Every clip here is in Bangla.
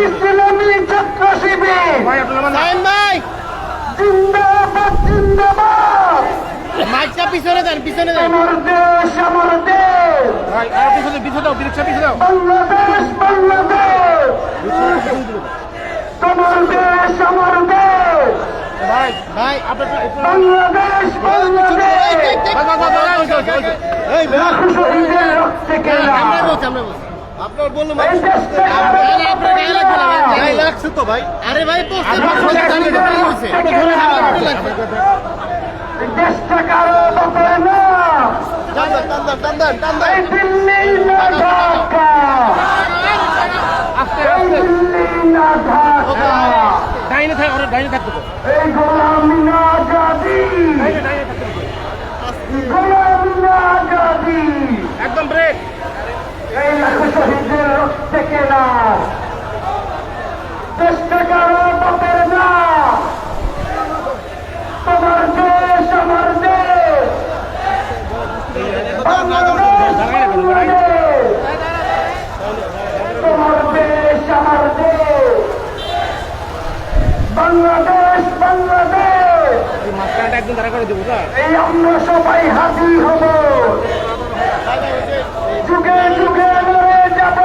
ইসলামী ছাত্র শিবির ভাই জিন্দাবাদ জিন্দাবাদ। মাইকটা পিছনে দেন আমার দেশ আমার দেশ, ভাই আর পিছনে দাও বিরিক্সা পিছনে দাও বাংলাদেশ বাংলাদেশ। তোমার দেশ আমার দেশ, ভাই আপনার বাংলাদেশ বাংলাদেশ। লাখো শহীদের রক্তে কেনা আপনার বললাম এই দেশটা আপনার গায়ে লাগবে না গায়ে লাগছে তো ভাই আরে ভাই এই দেশটা কারো বাপে না, এই দিল্লি না ঢাকা, এই দিল্লি না ঢাকা, ডাইনে থাকতো তো এই গোলামি না আজাদি, গোলামি না আজাদি। একদম ব্রেক এই লাখো শহীদের রক্তে কেনা দেশটা কারো বাপের না, তোমার দেশ আমার দেশ, বাংলাদেশ বাংলাদেশ। তোমার দেশ আমার দেশ, বাংলাদেশ বাংলাদেশ। মাঝখানটা একদম দাঁড়া করে দেবো না এই আমরা সবাই হাজির হব, যুগে যুগে লড়ে যাব,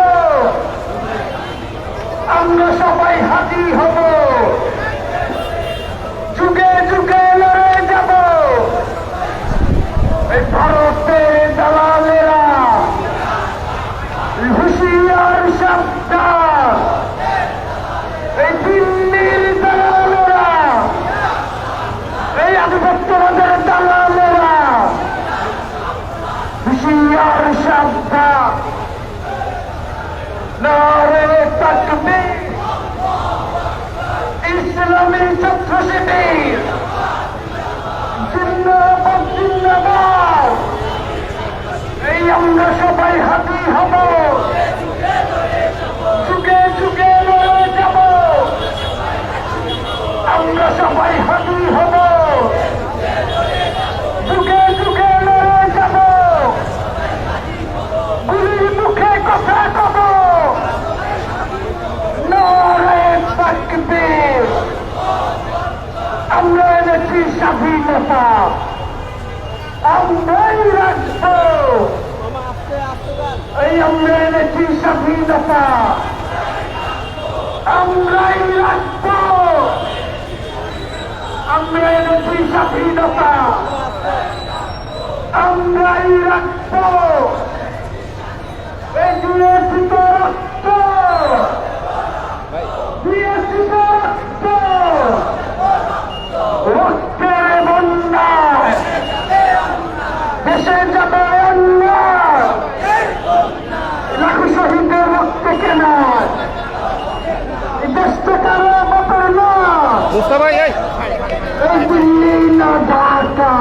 আমরা সবাই হাজির হব, যুগে যুগে লড়ে যাব। এই ভারতের দালালেরা হুঁশিয়ার সাবধান, এই দিল্লির দালালেরা, এই আধিপত্যবাদের দালালেরা হুঁশিয়ার সাবধান। নারে তাকবীর, ইসলামী ছাত্র শিবির জিন্দাবাদ জিন্দাবাদ। এই আমরা সবাই হাজির হব, যুগে যুগে লড়ে যাব, আমরা সবাই হাজির হব, যুগে যুগে লড়ে যাব, গুলির মুখে কথা কব। নারে তাকবীর, আমরা এনেছি স্বাধীনতা, আমরাই রাখবো। এই আমরা এনেছি স্বাধীনতা, আমরাই রাখবো, আমরা এনেছি স্বাধীনতা, আমরাই রাখবো। এই দিয়েছি তো রক্ত, দিয়েছি তো রক্ত, রক্তের বন্যায় দেশে যাবে অন্যায়, লাখো শহীদের রক্তে কেনা এই দেশটা কারো বাপের না, মুস্তা ভাই এই এই দিল্লি না ঢাকা,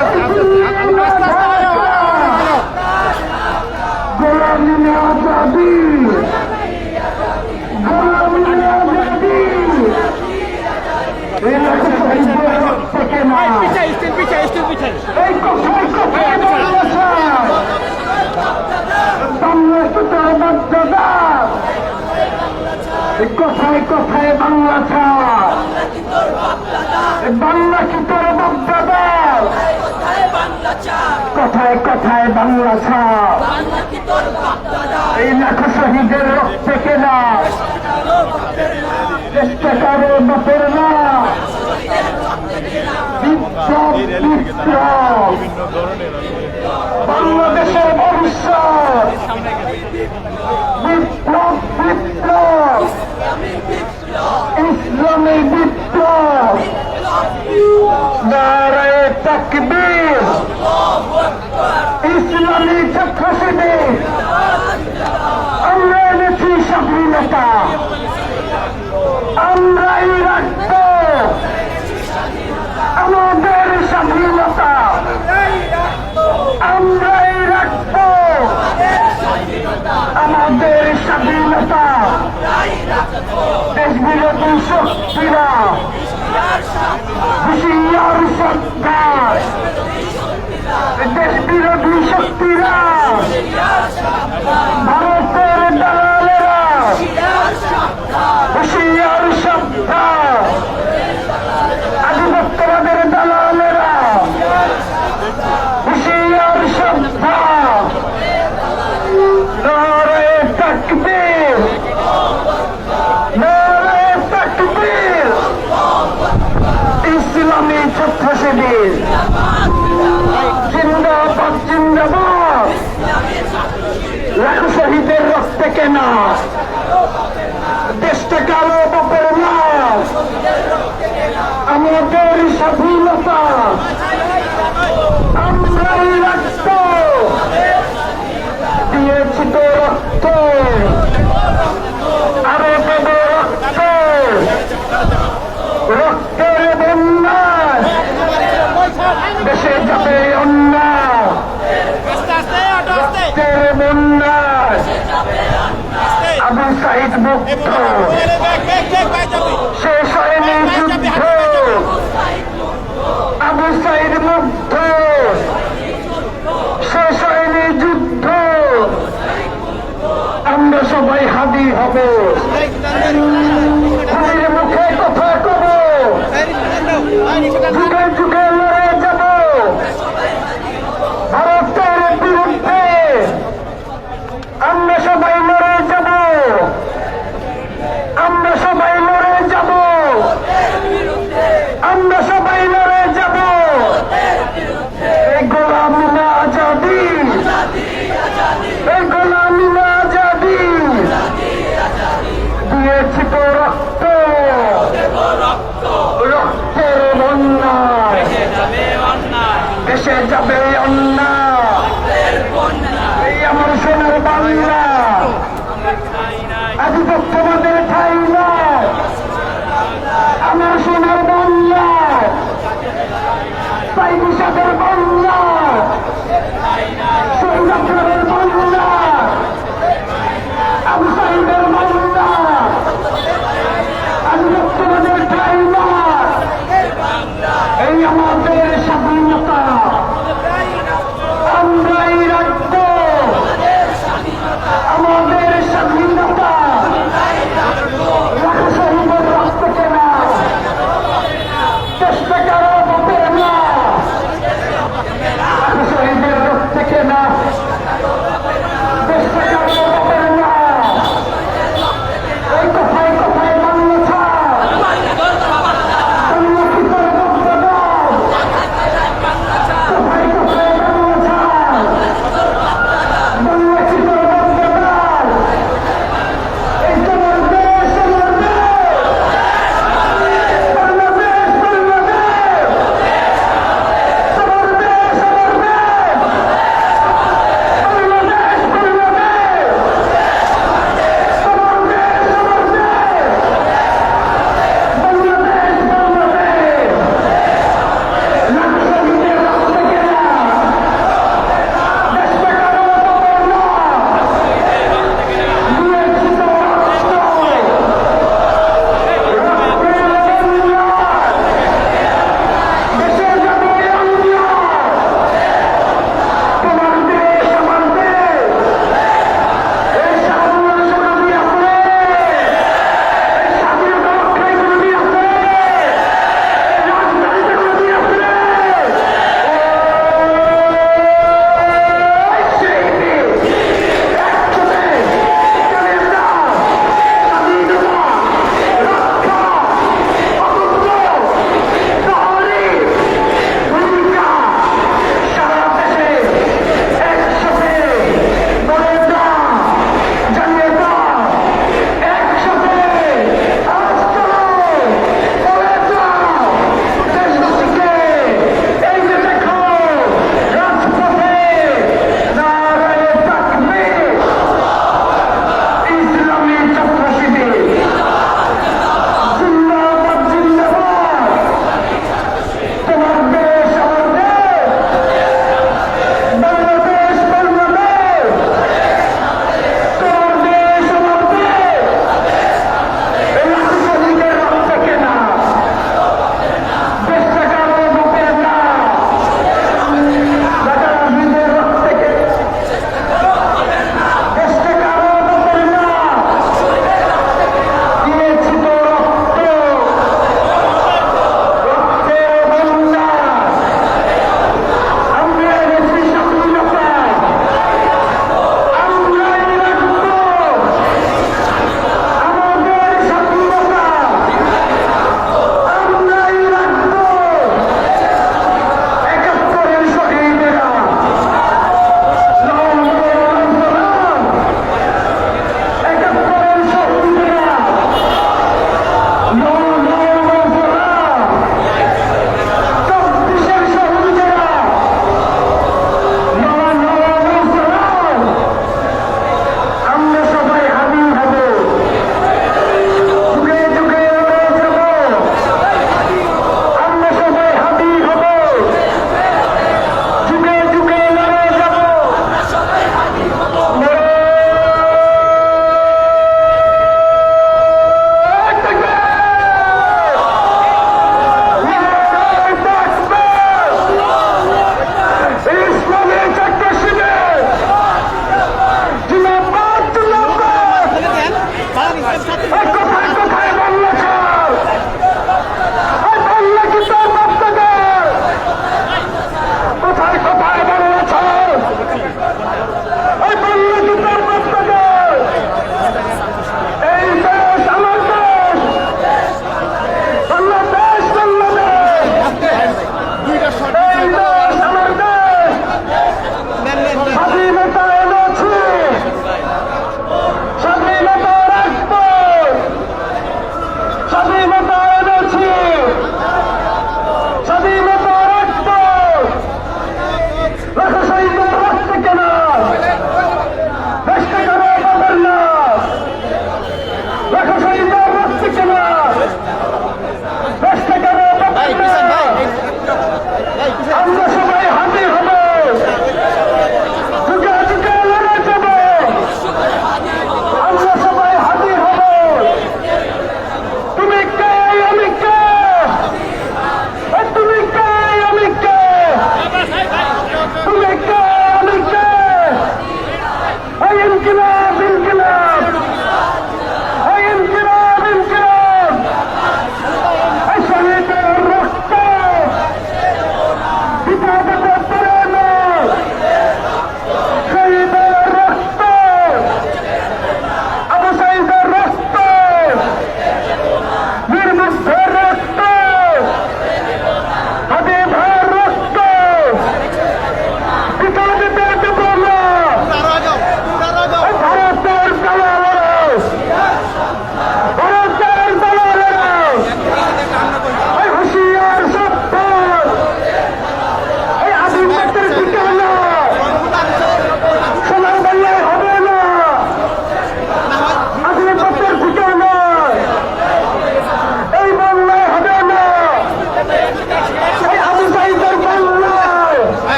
এই দিল্লি না ঢাকা, গোলামি না আজাদি, গোলামি না আজাদি। এই লাখো শহীদের রক্তে কেনা পিছাই এই কথায় কথায় বাংলাদেশ, বাংলাদেশ তোর মর্যাদা, এই কথায় কথায় বাংলা ছাড়, বাংলা কি তোর মর্যাদা, কথায় কথায় বাংলা ছাড়। এই লাখো শহীদের রক্তে কেনা দেশটা কারো বাপের না, বিপ্লব বিপ্লব, বাংলাদেশের ভবিষ্যৎ, বিপ্লব বিপ্লব, ইসলামী বিপ্লব। নারে তাকবীর, ইসলামী ছাত্র শিবির, আমরা এনেছি স্বাধীনতা, আমরাই রাখবো আমাদের স্বাধীনতা, আমরাই রাখবো আমাদের স্বাধীনতা। দেশ বিরোধী শক্তিরা হুঁশিয়ার সাবধান, দেশ বিরোধী শক্তিরা, ভারতের দালালেরা না, দেশটা কারো বাপের না, আমাদের স্বাধীনতা আমরাই রক্ত দিয়েছি তো রক্ত, আরো দেব রক্ত, রক্তের বন্যায় দেশে যাবে অন্যায়, রক্তের বন্যায় আবু সাইদ মুক্ত, শেষ হয়নি যুদ্ধ, আবু সাইদ মুক্ত, শেষ হয়নি যুদ্ধ, আমরা সবাই হাদি হব, খুনির মুখে কথা কব, যুগে যুগে লড়ে যাব ভারতের বিরুদ্ধে, আমরা সবাই লড়ে যাব, আমরা সবাই লড়ে যাব, আমরা সবাই লড়ে যাব, এই গোলামি না আজাদি, এই গোলামি না আজাদি দিয়েছি তো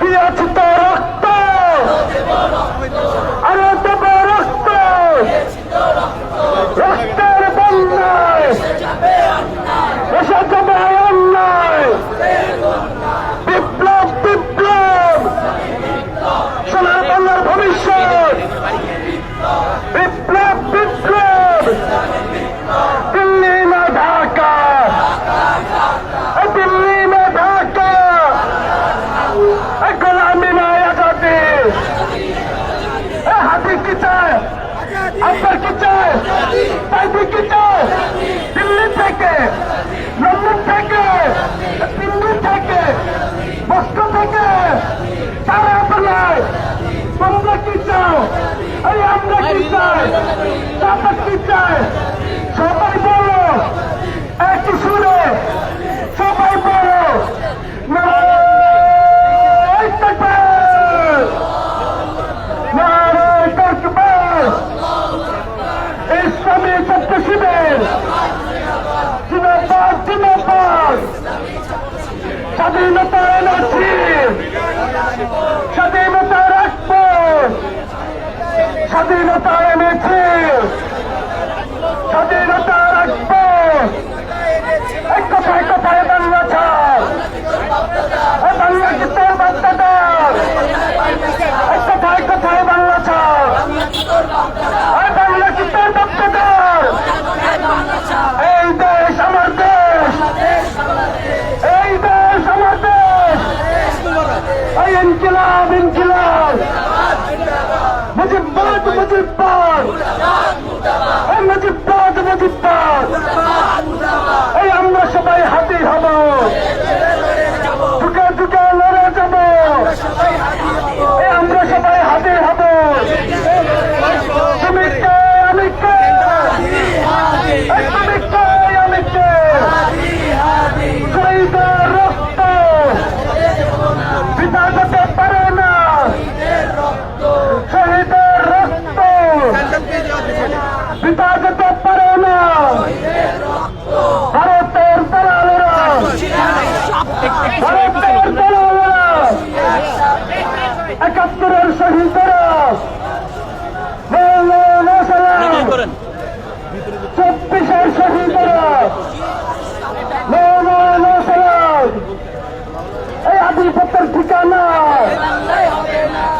দিয়েছি তো রক্ত, আরো দেব রক্ত, রক্তের বন্যায় এসে যাবে অন্যায়, বিপ্লব বিপ্লব সোনার বাংলার ভবিষ্যৎ, বিপ্লব বিপ্লব দিল্লি না ঢাকা, দিল্লি না ঢাকা, গোলামি না আজাদি, হাতি কি চায়, আপনার কি চায়, তাইদি কি চায়, দিল্লি থেকে, লন্ডন থেকে, দিল্লি থেকে, মস্কো থেকে, সারা বাংলায় তোমরা কি চাও, এই আমরা কি চাই, তারপর কি চাই, সবাই বলো একই সুরে, সবাই বলো নারায় তাকবীর, নারায় তাকবীর, ইসলামী ছাত্র শিবির জিন্দাবাদ জিন্দাবাদ, স্বাধীনতা এনেছি, স্বাধীনতা রাখবো, স্বাধীনতা এনেছি, স্বাধীনতা রাখবো, এক কথায় কথায় বাংলা ছাড়, বাংলা কি তোর বাচ্চাটার, এক কথায় কথায় বাংলা ছাড়, বাংলা কি তোর বাচ্চাটার, এই দেশ আমার দেশ, এই দেশ আমার দেশ, এই ইনকিলাব ইনকিলাব, মুজিববাদ মুজিববাদ, এই মুজিববাদ মুজিববাদ, এই আমরা সবাই হাজির হব, ঢুকে ঢুকে লড়ে যাব, এই আমরা সবাই হাজির হব, তুমি কে আমি কে, তুমি কে আমি কে, শহীদের রক্ত পিতা যেতে পারে না, শহীদের রক্ত পিতা যেতে পারে না, ভারতের দালালেরা, ভারতের দালালেরা, ৭১-এর শহীদেরা, ২৪-এর শহীদেরা, এই আধিপত্যের ঠিকানা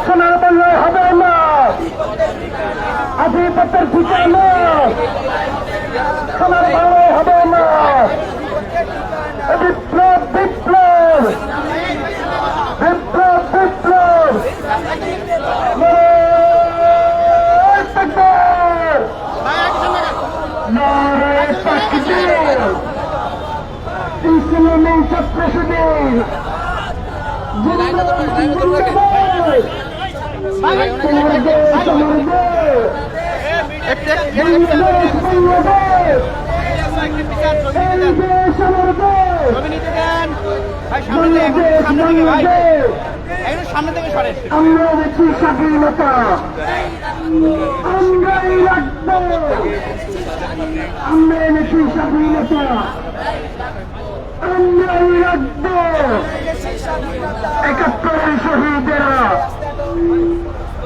সোনার বাংলায় হবে না, আধিপত্যের ঠিকানা সোনার বাংলায় হবে না, বিপ্লব বিপ্লব বিপ্লব বিপ্লব, নারায় তাকবীর, নারায় তাকবীর, ইসলামী ছাত্র শিবির জিন্দাবাদ জিন্দাবাদ, তোমার দেশ আমার দেশ, বাংলাদেশ বাংলাদেশ, এই দেশ আমার দেশ, বাংলাদেশ বাংলাদেশ, আমরা এনেছি স্বাধীনতা, আমরাই রাখবো, আমরা এনেছি স্বাধীনতা, আমরাই রাখবো, ৭১-এর শহীদেরা,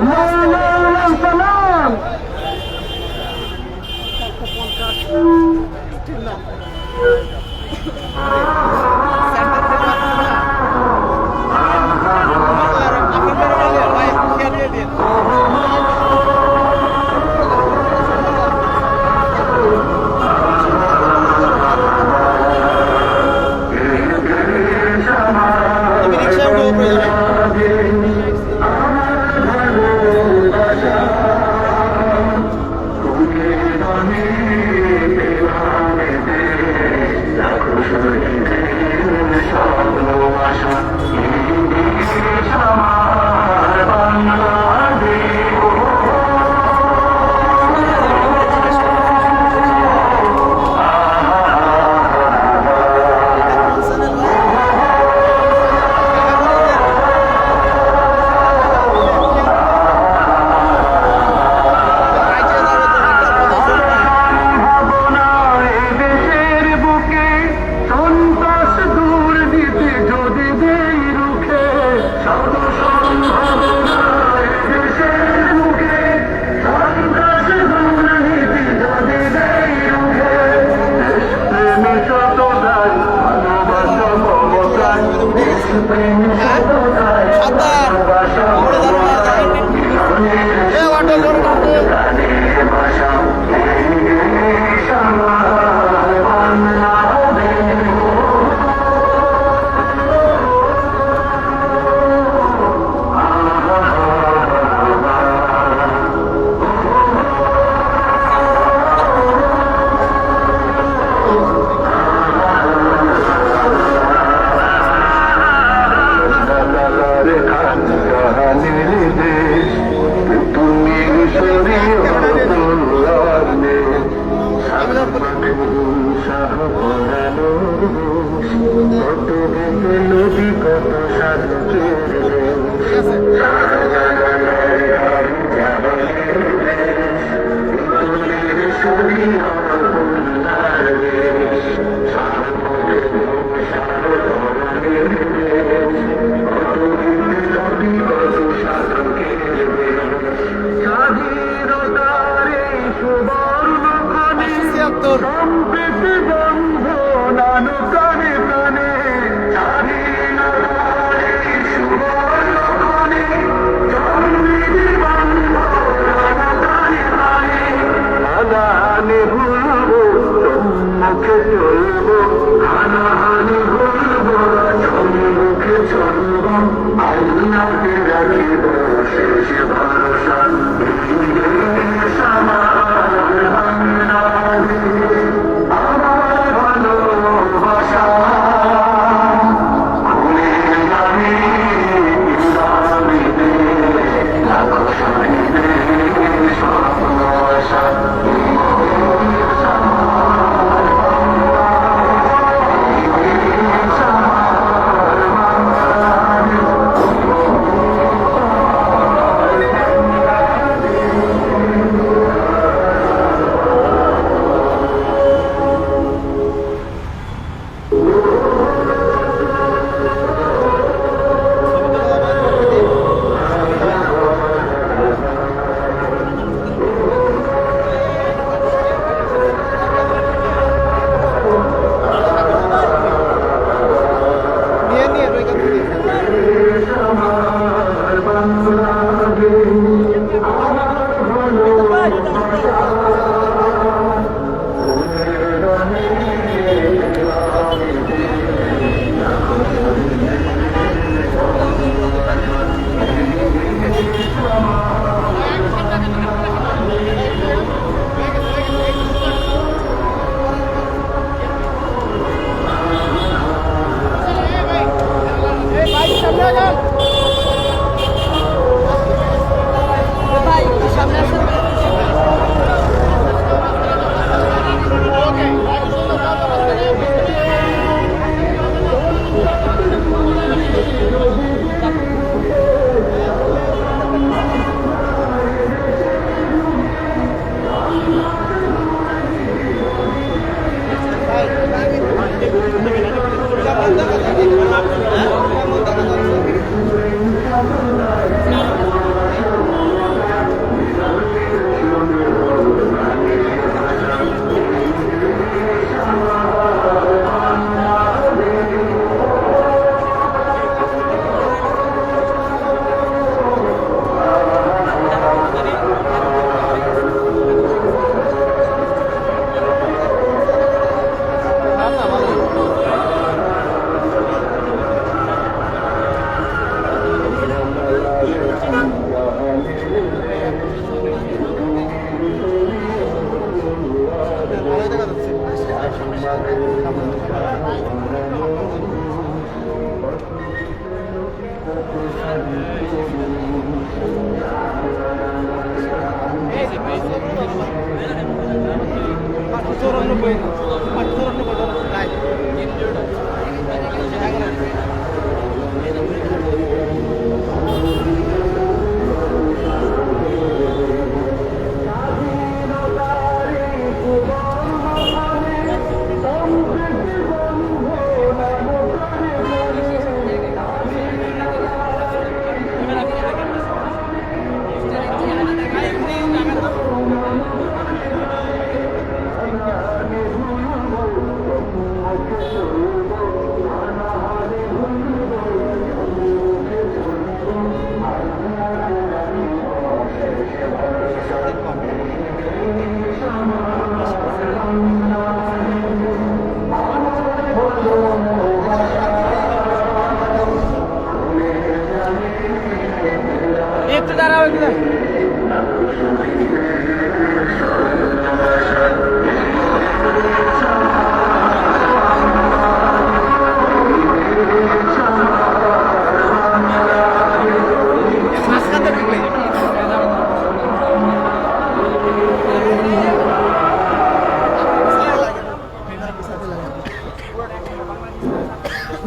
লাল সালাম, Thank you. নদী কত সাধকের ঠিক আছে স্বাধীনতার এই সুবর্ণ খনি 76 সম্প্রীতি বন্ধ নানু কানে কানে স্বাধীনতার এই সুবর্ণ খনি সম্প্রীতি বন্ধ নানু কানে কানে হানাহানি ভুলবো সম্মুখে চলবো হানাহানি ভুলবো সম্মুখে চলবো আল্লাহকে রাখিব শেষ ভরসা আমার ভালোবাসা লাখো শহীদের স্বপ্ন আশা নিয়ে রইকা একটু দাঁড়াও একটু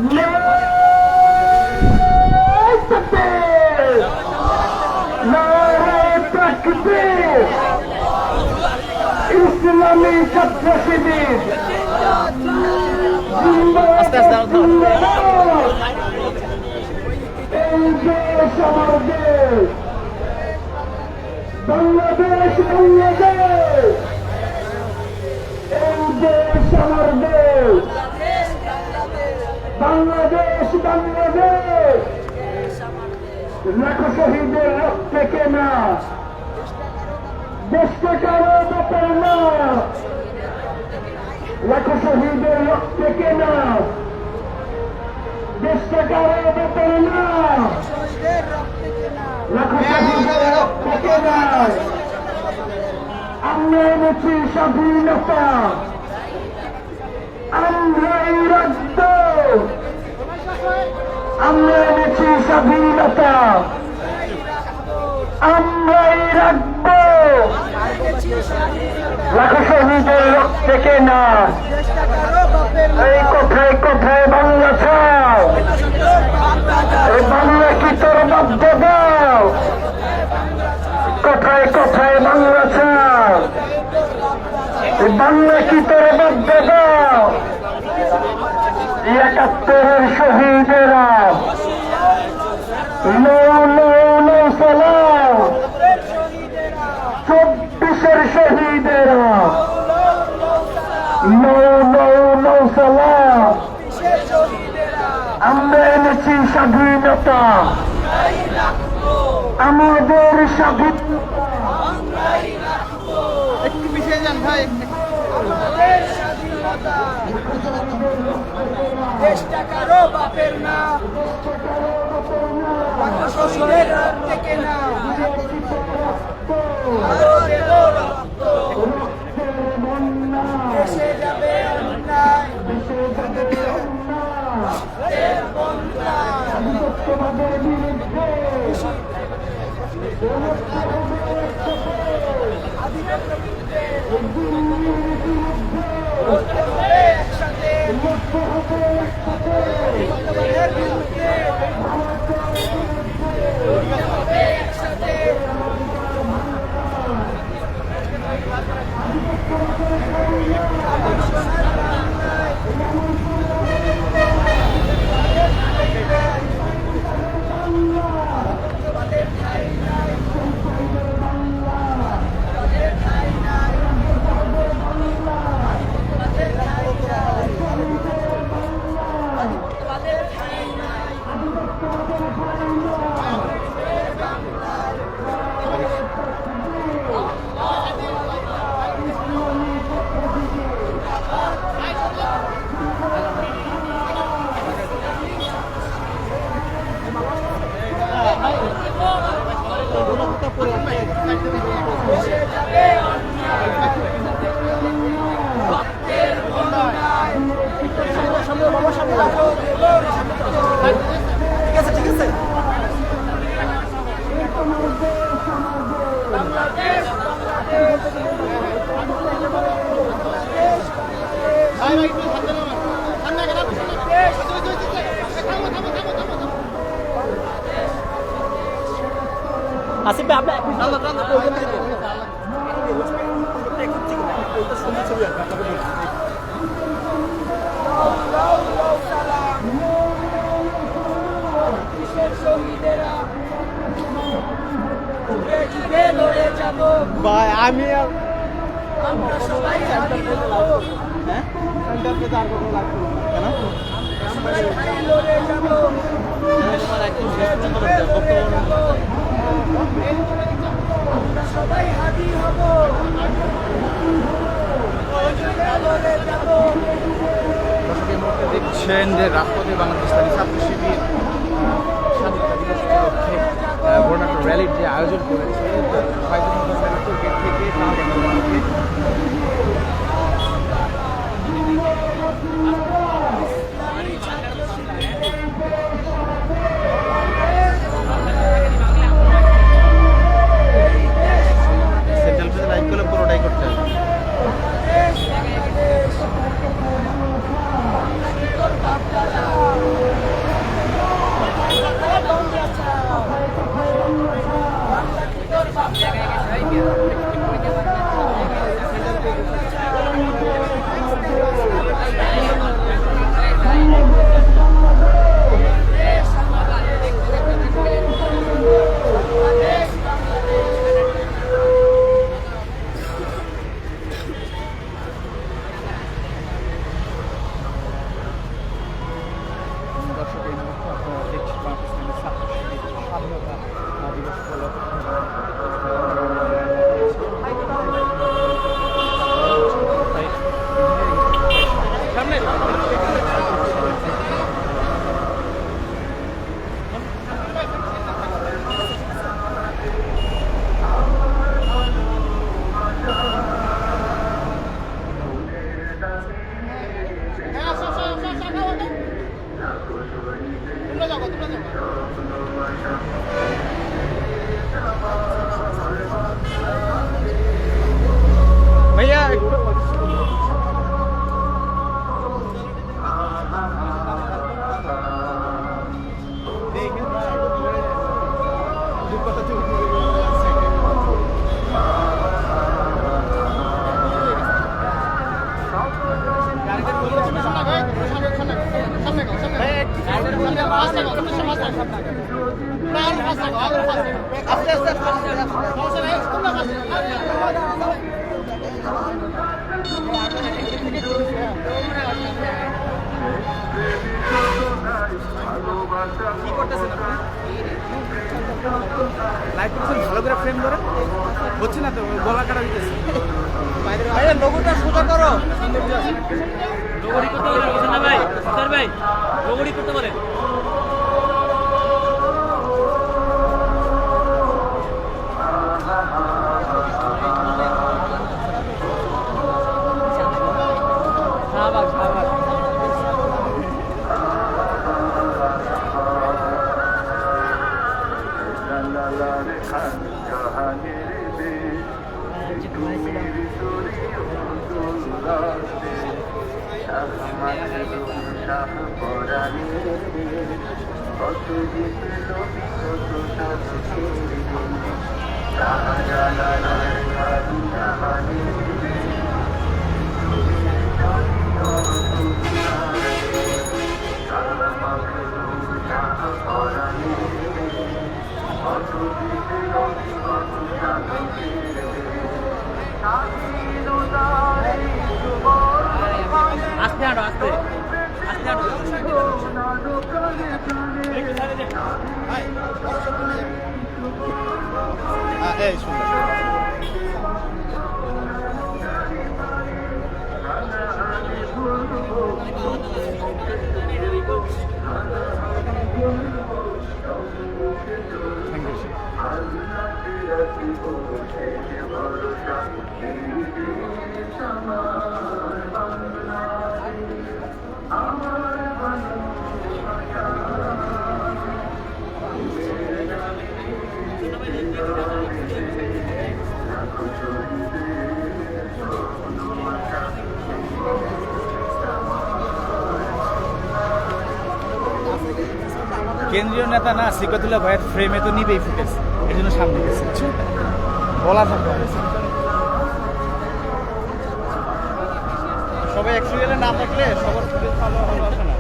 Yeah! ইসলামী ছাত্র শিবির আস্তে আস্তে এই দেশ আমার দেশ, বাংলাদেশ বাংলাদেশ, এই দেশ আমার দেশ, বাংলাদেশ বাংলাদেশ, লাখো শহীদের রক্তে কেনা দেশকে কারো ব্যাপার না, লাখো শহীদের রক্তে কেনা দেশকে কারো ব্যাপার না, লাখো শহীদের রক্তে কেনা আমরা এনেছি স্বাধীনতা, আমরাই রাখব, আমরা এনেছি স্বাধীনতা, আমরাই রাখব, লাখো শহীদের রক্তে কেনা এই কোথায় কোথায় বাংলা ছাও, এই বাংলা কি তোর বাপ দাও, কোথায় কোথায় বাংলা ছাও, এই বাংলা কি তোর বাপ দাও, ৭১-এর শহীদেরা নৌ নৌ নৌ সালাম, ২৪-এর শহীদেরা নৌ নৌ নৌ সালাম, আমরা এনেছি স্বাধীনতা, আমাদের স্বাধীনতা, একটু পিছিয়ে যান ভাই। দেশটা কারো বাপের না, লাখো শহীদের রক্তে কেনা, দেশে যাবে অন্যায়, দেশ বন্যায়, একসাথে বর্তমানের বিরুদ্ধে একসাথে আসিফ ভাই আপনার শহীদেরা যুগে লড়ে যাব, ভাই আমি আমরা সবাই হারিয়ে যাব, সবাই লড়ে যাব, আমরা সবাই হারি হব, লড়ে যাব। দেখছেন যে রাজপথে বাংলাদেশ ইসলামী ছাত্র শিবির স্বাধীনতা দিবস উপলক্ষে বড় একটা র্যালির যে আয়োজন করেছে উত্তর গেট থেকে শাহবাগ থেকে সেন্ট্রাল ফেসে লাইক করলে পুরোটাই করতে হবে। বাংলা বন্ধুর কথা তো কি করতেছেন লাইভ করছেন ভালো করে ফ্রেম ধরে হচ্ছে না তো গলা কাটা দিতেছে বাইরে লোগোটা সোজা করো লোগোরি করতে বলেন বুঝছেন না ভাই স্যার ভাই লোগোরি করতে বলেন শাহবাগ শাহবাগ আস্তে হাঁটো আস্তে আস্তে হাঁটো এই সুন্দর কেন্দ্রীয় নেতা না সিকতুল্লাহ ভাইয়ের ফ্রেমে তো নিবেই ফুটেজ এর জন্য সামনে গেছে বলা থাকবে সবাই এক সিরিয়ালে না থাকলে সবার ফুটেজ ভালো ভালো আসে না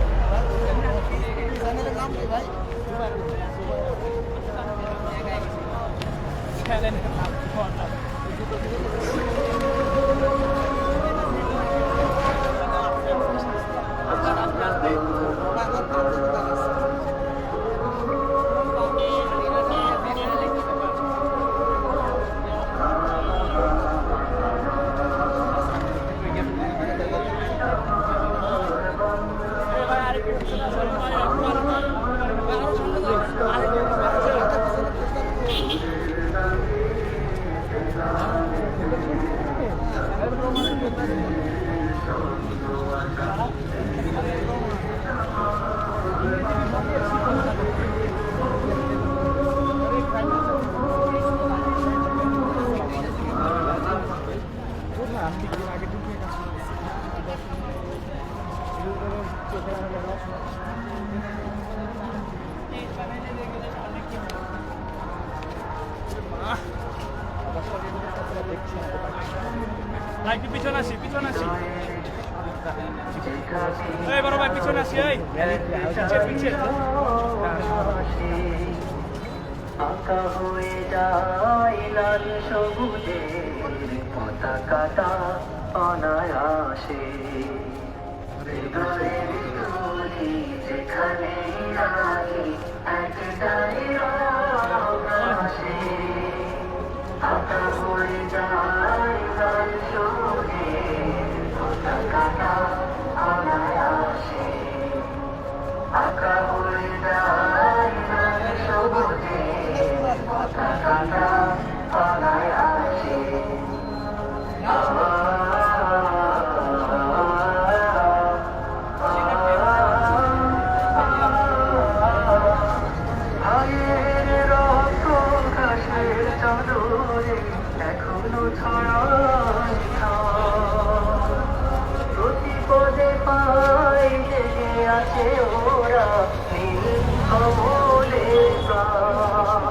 ভাই কি পিছনে আসি এই বড় ভাই পিছনে আসি এই পিছে পিছে আঁকা হয়ে যায় লাল সবুজের পতাকাটা অনায়াসে হৃদয়ের তুলি যেখানে রাখি একটাই আকাশে আঁকা হয়ে যায় লাল সবুজের পতাকাটা অনায়াসে আঁকা হয়ে যায় লাল সবুজের পতাকাটা অনায়াসে এখনো ছড়ায় প্রতিপদে পাই জেগে আছে ওরা নীল কমলের প্রাণ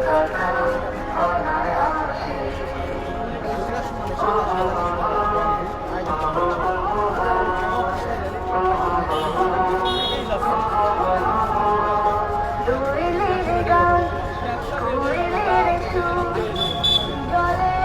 থাকাটা অনায়াসে দূরের গান কুড়িলের সুর জলে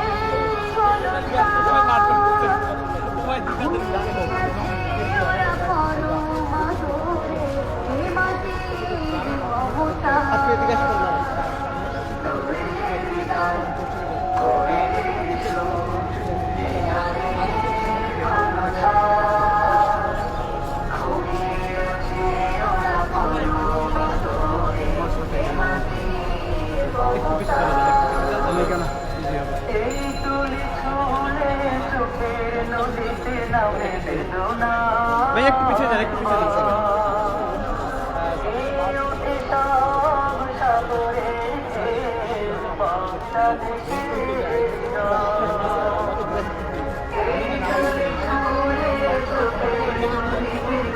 এই তুলি ছুলে চোখের নদীতে নামে বেদনা ভাই একটু পিছিয়ে যান, একটু পিছিয়ে যান। এই ওঠে সব সাগরে বাংলাদেশের এই তুলি ছুলে চোখের নদীতে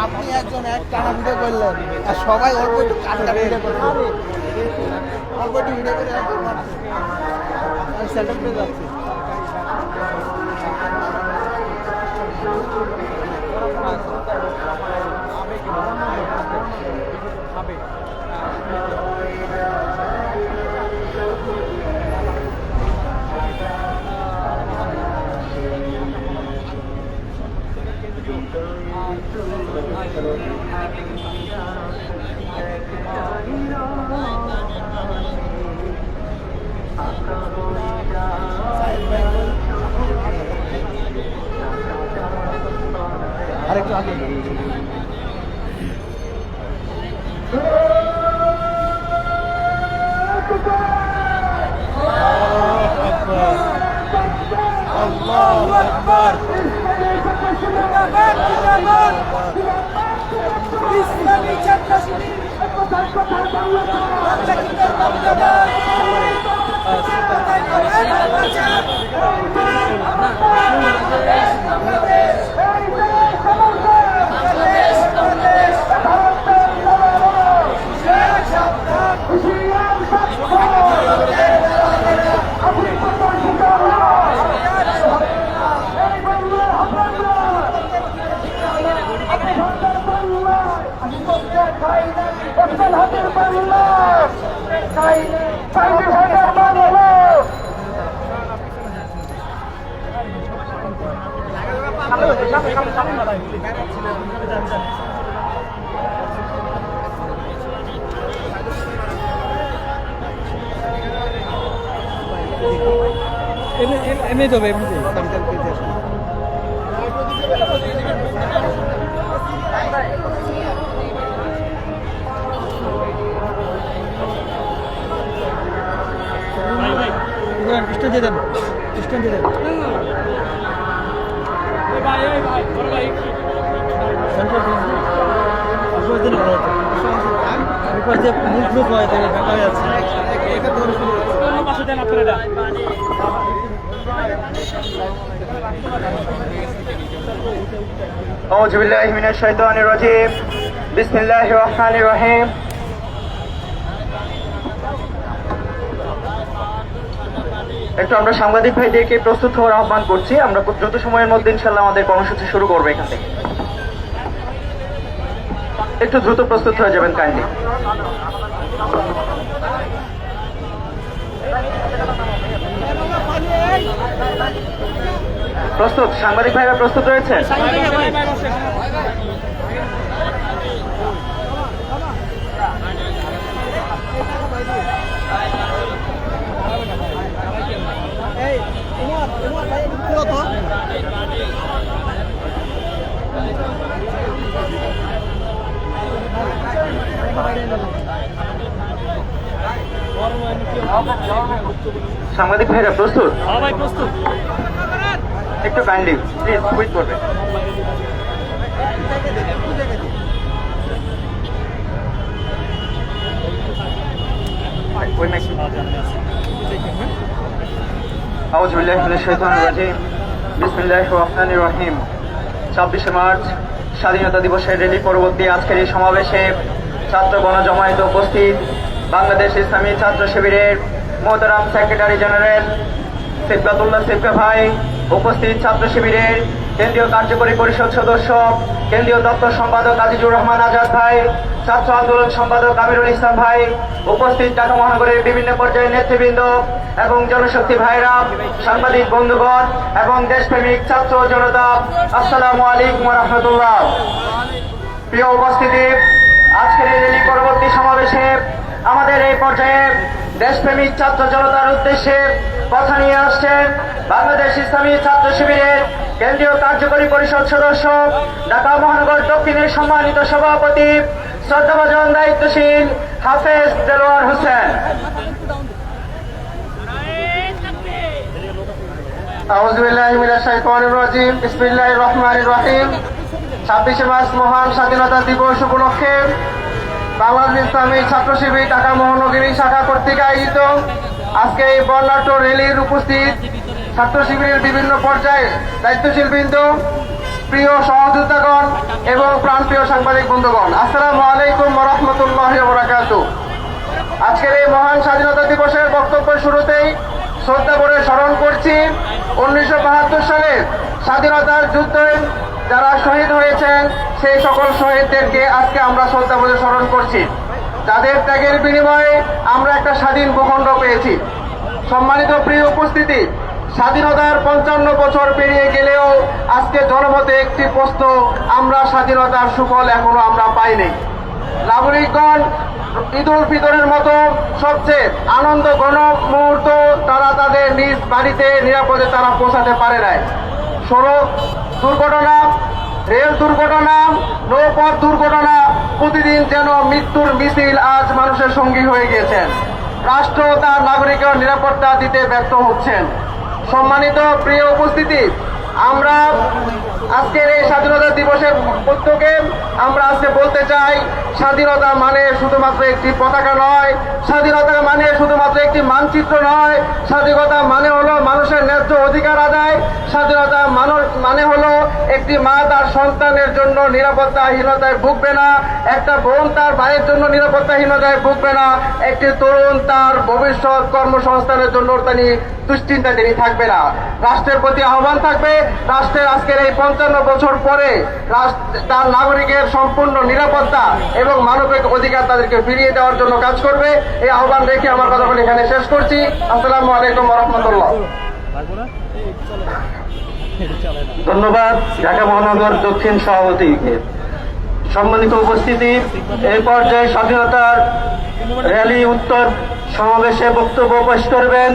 আপনি একজন এক টানা ভিডিও করলেন আর সবাই অল্প একটু কাটটা ভিডিও করলেন অল্প একটু ভিডিও করে আমি সেলফি পেয়ে যাচ্ছি আরেকটু আগে আল্লাহু আকবার ইসলামী ছাত্র শিবির এমনি দেবে এমনি কৃষ্ণ দিয়ে দেন কৃষ্ণ দিয়ে দেন মুখ হয় দেখা হয়ে যাচ্ছে أعوذ بالله من الشيطان الرجيم بسم الله الرحمن الرحيم একটু আমরা সাংবাদিক ভাইদেরকে প্রস্তুত হওয়ার আহ্বান করছি। আমরা খুব দ্রুত সময়ের মধ্যে ইনশাআল্লাহ আমাদের কর্মসূচি শুরু করবো এখান থেকে। একটু দ্রুত প্রস্তুত হয়ে যাবেন কাইন্ডলি। প্রস্তুত, সাংবাদিক ভাইরা প্রস্তুত রয়েছে? এই সাংবাদিক ভাইরা প্রস্তুত? হ্যাঁ ভাই প্রস্তুত। একটু কাইন্ডলি প্লিজ কুইক করবে। ওই মাইক আউযু বিল্লাহি মিনাশ শাইতানির রাজিম। বিসমিল্লাহির রহমানির রহিম। 26শে মার্চ স্বাধীনতা দিবসের র্যালি পরবর্তী আজকের এই সমাবেশে ছাত্র গণজমায়েতে উপস্থিত বাংলাদেশ ইসলামী ছাত্র শিবিরের মোহতারাম সেক্রেটারি জেনারেল সিফকাতুল্লাহ সিফকা ভাই, উপস্থিত ছাত্র শিবিরের কেন্দ্রীয় কার্যকরী পরিষদ সদস্য কেন্দ্রীয় দপ্তর সম্পাদক আজিজুর রহমান আজাদ ভাই, ছাত্র আন্দোলন সম্পাদক আমিরুল ইসলাম ভাই, উপস্থিত ঢাকা মহানগরের বিভিন্ন পর্যায়ের নেতৃবৃন্দ এবং জনশক্তি ভাইরা, সাংবাদিক বন্ধুগণ এবং দেশপ্রেমিক ছাত্র জনতা, আসসালামু আলাইকুম ওয়া রাহমাতুল্লাহ। প্রিয় উপস্থিতি, আজকের এই র্যালি পরবর্তী সমাবেশে আমাদের এই পর্যায়ে দেশপ্রেমিক ছাত্র জনতার উদ্দেশ্যে কথা নিয়ে আসছেন বাংলাদেশ ইসলামী ছাত্র শিবিরের কেন্দ্রীয় কার্যকরী পরিষদ সদস্য ঢাকা মহানগর দক্ষিণের সম্মানিত সভাপতি শ্রদ্ধাভাজন দায়িত্বশীল হাফেজ দেলোয়ার হোসেন। আউযু বিল্লাহি মিনাশ শাইতানির রাজিম। বিসমিল্লাহির রহমানির রহিম। 26শে মার্চ মহান স্বাধীনতা দিবস উপলক্ষে বাংলাদেশ ইসলামী ছাত্র শিবির ঢাকা মহানগরী শাখা কর্তৃক আয়োজিত আজকে এই বর্ণাঢ্য র্যালির উপস্থিত ছাত্র শিবিরের বিভিন্ন পর্যায়ে দায়িত্বশীল বৃন্দ, প্রিয় সহযোদ্ধাগণ এবং প্রাণপ্রিয় সাংবাদিক বন্ধুগণ, আসসালামু আলাইকুম ওয়া রাহমাতুল্লাহি ওয়া বারাকাতুহু। আজকের এই মহান স্বাধীনতা দিবসের বক্তব্যের শুরুতেই শ্রদ্ধা করে স্মরণ করছি 1972 সালের স্বাধীনতার যুদ্ধে যারা শহীদ হয়েছেন সেই সকল শহীদদেরকে আজকে আমরা শ্রদ্ধা করে স্মরণ করছি, যাদের ত্যাগের বিনিময়ে আমরা একটা স্বাধীন ভূখণ্ড পেয়েছি। সম্মানিত প্রিয় উপস্থিতি, স্বাধীনতার 55 বছর পেরিয়ে গেলেও আজকে জনমতে একটি প্রশ্ন, আমরা স্বাধীনতার সুফল এখনো আমরা পাইনি। নাগরিকগণ ঈদ উল ফিতরের মতো সবচেয়ে আনন্দ ঘন মুহূর্ত তারা তাদের নিজ বাড়িতে নিরাপদে তারা পৌঁছাতে পারে নাই। সড়ক দুর্ঘটনা, রেল দুর্ঘটনা, নৌপথ দুর্ঘটনা, প্রতিদিন যেন মৃত্যুর মিছিল আজ মানুষের সঙ্গী হয়ে গিয়েছেন। রাষ্ট্র তার নাগরিকের নিরাপত্তা দিতে ব্যর্থ হচ্ছেন। সম্মানিত প্রিয় উপস্থিতি, আমরা আজকের এই স্বাধীনতা দিবসের উদ্যোগে আমরা আজকে বলতে চাই, স্বাধীনতা মানে শুধুমাত্র একটি পতাকা নয়, স্বাধীনতা মানে শুধুমাত্র একটি মানচিত্র নয়, স্বাধীনতা মানে হলো মানুষের ন্যায্য অধিকার আদায়, স্বাধীনতা মানে হলো একটি মা তার সন্তানের জন্য নিরাপত্তাহীনতায় ভুগবে না, একটা বোন তার ভাইয়ের জন্য নিরাপত্তাহীনতায় ভুগবে না, একটি তরুণ তার ভবিষ্যৎ কর্মসংস্থানের জন্য তিনি দুশ্চিন্তা তিনি থাকবে না। রাষ্ট্রের প্রতি আহ্বান থাকবে, রাষ্ট্রের আজকের এই 55 বছর পরে তার নাগরিকের সম্পূর্ণ নিরাপত্তা এবং মানবিক অধিকার তাদেরকে ফিরিয়ে দেওয়ার জন্য কাজ করবে। এই আহ্বান রেখে আমার কথা বলে এখানে শেষ করছি। আসসালামু আলাইকুম ওয়া রাহমাতুল্লাহ। ধন্যবাদ ঢাকা মহানগর দক্ষিণ সভাপতিকে। সম্মানিত উপস্থিতি, এই পর্যায়ে স্বাধীনতার র্যালি উত্তর সমাবেশে বক্তব্য পেশ করবেন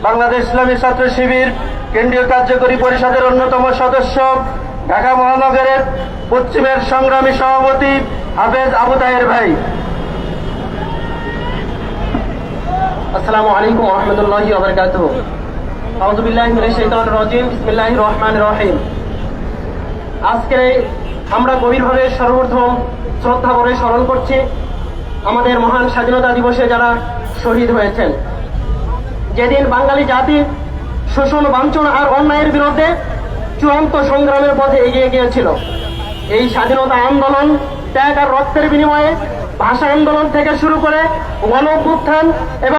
বাংলাদেশ ইসলামী ছাত্র শিবির কেন্দ্রীয় কার্যকরী পরিষদের অন্যতম সদস্য ঢাকা মহানগরের পশ্চিমের সংগ্রামী সভাপতি হাফেজ আবু তাহের ভাই। আসসালামু আলাইকুম ওয়া রাহমাতুল্লাহি ওয়া বারাকাতুহু। আউযু বিল্লাহি মিনাশ শাইতানির রাজিম। বিসমিল্লাহির রহমানির রহিম। আজকে আমরা গভীরভাবে সর্বপ্রথম শ্রদ্ধা করে স্মরণ করছি আমাদের মহান স্বাধীনতা দিবসে যারা শহীদ হয়েছেন। যেদিন বাঙালি জাতি শোষণ, বাঞ্ছন আর অন্যায়ের বিরুদ্ধে চূড়ান্ত সংগ্রামের পথে এগিয়ে গিয়েছিল। এই স্বাধীনতা আন্দোলন ত্যাগ আর রক্তের বিনিময়ে ভাষা আন্দোলন থেকে শুরু করে গণ অভ্যুত্থান এবং